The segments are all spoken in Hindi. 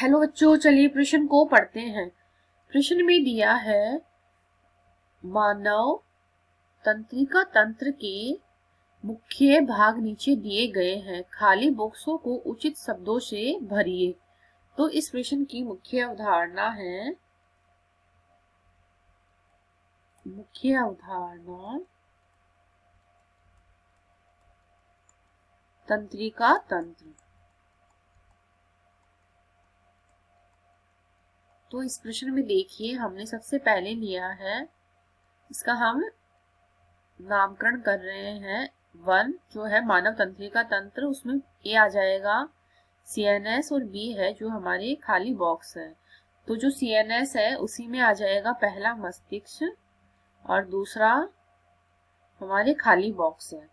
हेलो बच्चों, चलिए प्रश्न को पढ़ते हैं। प्रश्न में दिया है मानव तंत्रिका तंत्र के मुख्य भाग नीचे दिए गए हैं, खाली बॉक्सों को उचित शब्दों से भरिए। तो इस प्रश्न की मुख्य अवधारणा है तंत्रिका तंत्र। तो इस प्रश्न में देखिए, हमने सबसे पहले लिया है, इसका हम नामकरण कर रहे हैं। 1 जो है मानव तंत्रिका तंत्र, उसमें ए आ जाएगा CNS और बी है जो हमारे खाली बॉक्स है। तो जो CNS है उसी में आ जाएगा पहला मस्तिष्क और दूसरा हमारे खाली बॉक्स है।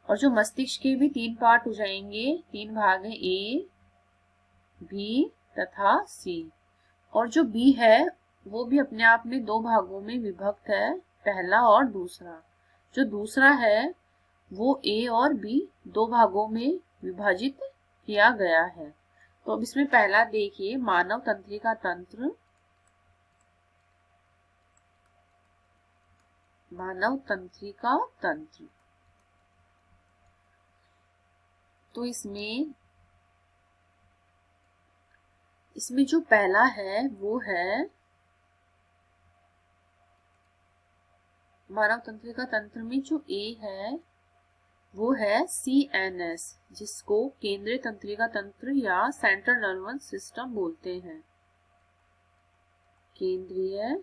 और जो मस्तिष्क के भी 3 पार्ट हो जाएंगे, 3 भाग हैं, ए, बी तथा सी। और जो बी है वो भी अपने आप में 2 भागों में विभक्त है, पहला और दूसरा। जो दूसरा है वो ए और बी 2 भागों में विभाजित किया गया है। तो अब इसमें पहला देखिए, मानव तंत्रिका तंत्र। मानव तंत्रिका तंत्र, तो इसमें जो पहला है वो है मानव तंत्रिका तंत्र में जो ए है वो है CNS, जिसको केंद्रीय तंत्रिका तंत्र या सेंट्रल नर्वस सिस्टम बोलते हैं। केंद्रीय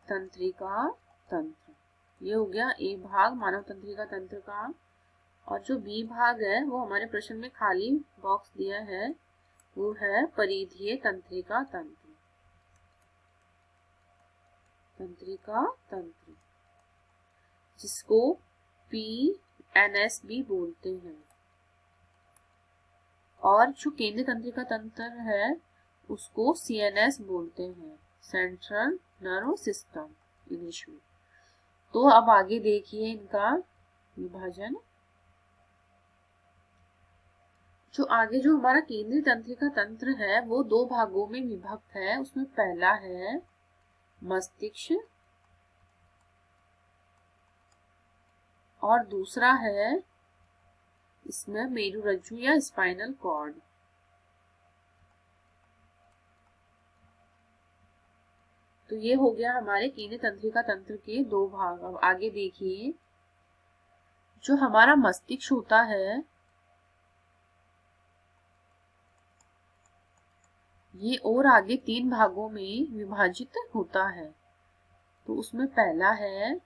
तंत्रिका तंत्र, ये हो गया ए भाग मानव तंत्रिका तंत्र का। और जो बी भाग है वो हमारे प्रश्न में खाली बॉक्स दिया है, वो है परिधीय तंत्रिका तंत्र। तंत्रिका तंत्र जिसको PNS भी बोलते हैं। और जो केंद्रीय तंत्रिका तंत्र है उसको CNS बोलते हैं, सेंट्रल नर्व सिस्टम इंग्लिश में। तो अब आगे देखिए इनका विभाजन। जो हमारा केंद्रीय तंत्रिका तंत्र है वो 2 भागों में विभक्त है। उसमें पहला है मस्तिष्क और दूसरा है इसमें मेरुरज्जु या स्पाइनल कॉर्ड। तो ये हो गया हमारे केंद्रीय तंत्रिका तंत्र के 2 भाग। अब आगे देखिए, जो हमारा मस्तिष्क होता है ये और आगे 3 भागों में विभाजित होता है। तो उसमें पहला है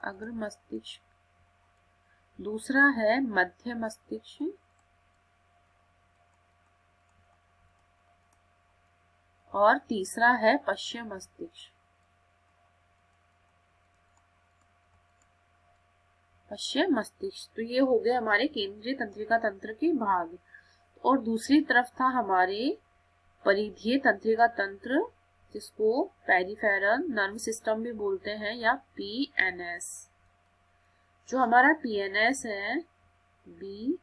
अग्र मस्तिष्क, दूसरा है मध्य मस्तिष्क और तीसरा है पश्चिम मस्तिष्क। तो ये हो गए हमारे केंद्रीय तंत्रिका तंत्र के भाग। और दूसरी तरफ था हमारे परिधीय तंत्रिका तंत्र, जिसको पेरिफेरल नर्व सिस्टम भी बोलते हैं या PNS। जो हमारा PNS है बी,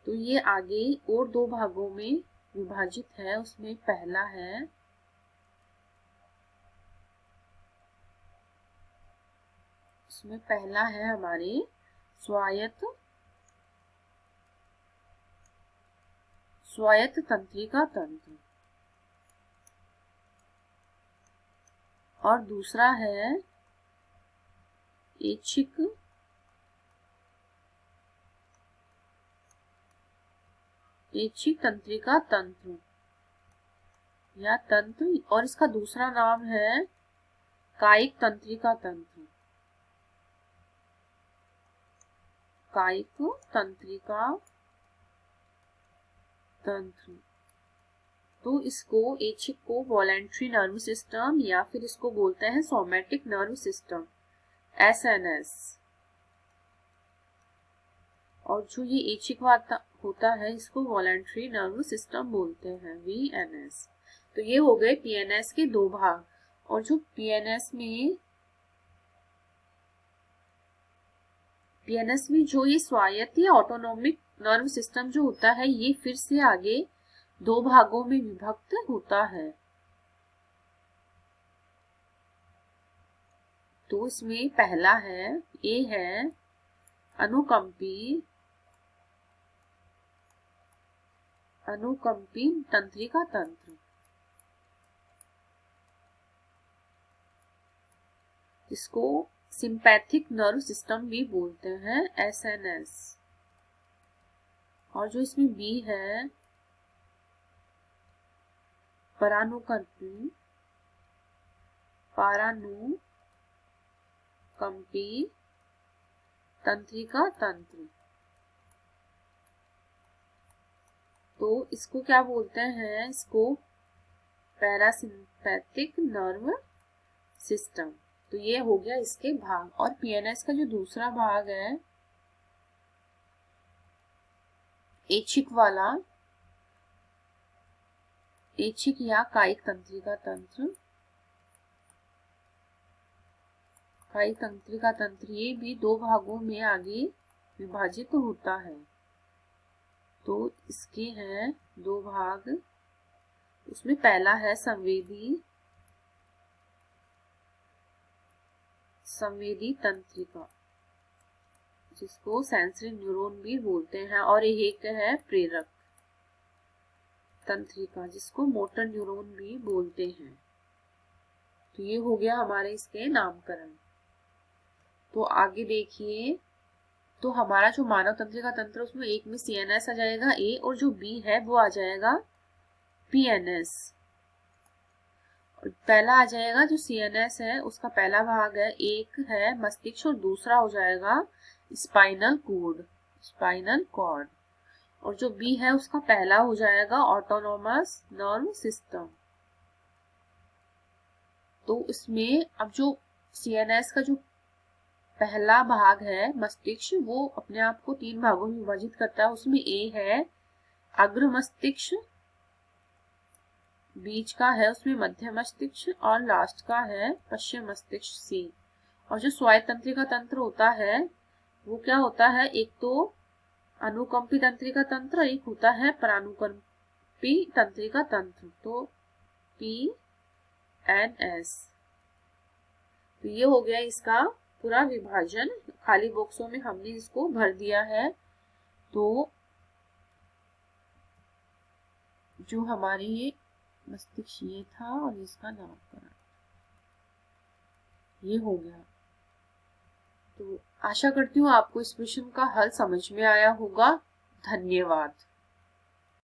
तो ये आगे और 2 भागों में विभाजित है। उसमें पहला है हमारे स्वायत्त तंत्रिका तंत्र और दूसरा है ऐच्छिक तंत्रिका तंत्र या तंत्र, और इसका दूसरा नाम है कायिक तंत्रिका तंत्र। कायिक तंत्रिका तंत्र, तो इसको ऐच्छिक को वॉलेंट्री नर्व सिस्टम या फिर इसको बोलते हैं सोमैटिक नर्व सिस्टम SNS। और जो ये ऐच्छिक होता है इसको वॉलेंट्री नर्व सिस्टम बोलते हैं VNS। तो ये हो गए PNS के 2 भाग। और जो पीएनएस में जो ये स्वायत्त या ऑटोनॉमिक नर्व सिस्टम जो होता है, ये फिर से आगे दो भागों में विभक्त होता है। तो इसमें पहला है, ए है अनुकंपी तंत्रिका तंत्र, इसको सिंपैथिक नर्व सिस्टम भी बोलते हैं, एसएनएस। और जो इसमें बी है परानुकंपी तंत्रिका तंत्र, तो इसको क्या बोलते हैं, इसको पैरासिम्पैथिक नर्व सिस्टम। तो ये हो गया इसके भाग। और पीएनएस का जो दूसरा भाग है, ऐच्छिक या कायिक तंत्रिका तंत्र, ये भी दो भागों में आगे विभाजित होता है। तो इसके हैं दो भाग। उसमें पहला है संवेदी तंत्रिका, जिसको सेंसरी न्यूरॉन भी बोलते हैं, और एक है प्रेरक तंत्रिका, जिसको मोटर न्यूरॉन भी बोलते हैं। तो ये हो गया हमारे इसके नामकरण। तो आगे देखिए, तो हमारा जो मानव तंत्रिका तंत्र, उसमें एक में सीएनएस आ जाएगा ए, और जो बी है वो आ जाएगा पीएनएस। पहला आ जाएगा जो सीएनएस है, उसका पहला भाग है, एक है मस्तिष्क और दूसरा हो जाएगा स्पाइनल कॉर्ड। और जो बी है उसका पहला हो जाएगा ऑटोनोमस नर्व सिस्टम। तो इसमें अब जो सीएनएस का जो पहला भाग है मस्तिष्क, वो अपने आप को तीन भागों में विभाजित करता है। उसमें ए है अग्र मस्तिष्क, बीच का है उसमें मध्य मस्तिष्क, और लास्ट का है पश्चिम मस्तिष्क सी। और जो स्वायत्त तंत्रिका तंत्र होता है वो क्या होता है, एक तो अनुकंपी तंत्रिका तंत्र, एक होता है परानुकंपी तंत्रिका तंत्र, तो पीएनएस। तो ये हो गया इसका पूरा विभाजन। खाली बॉक्सों में हमने इसको भर दिया है। तो जो हमारी ये मस्तिष्क ये था और इसका नामकरण ये हो गया। तो आशा करती हूँ आपको इस प्रश्न का हल समझ में आया होगा। धन्यवाद।